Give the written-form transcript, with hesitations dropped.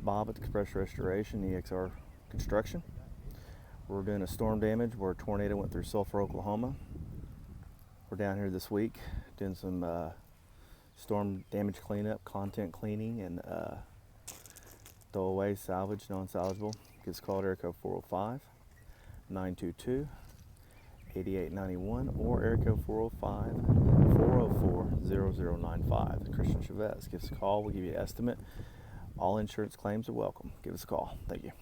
Bob at the Compressor Restoration, EXR Construction. We're doing a storm damage where a tornado went through Sulfur, Oklahoma. We're down here this week doing some storm damage cleanup, content cleaning, and throwaway, salvage, non-salvageable. Give us a call at area code 405-922-8891 or area code 405-404-0095. Christian Chavez. Give us a call. We'll give you an estimate. All insurance claims are welcome. Give us a call. Thank you.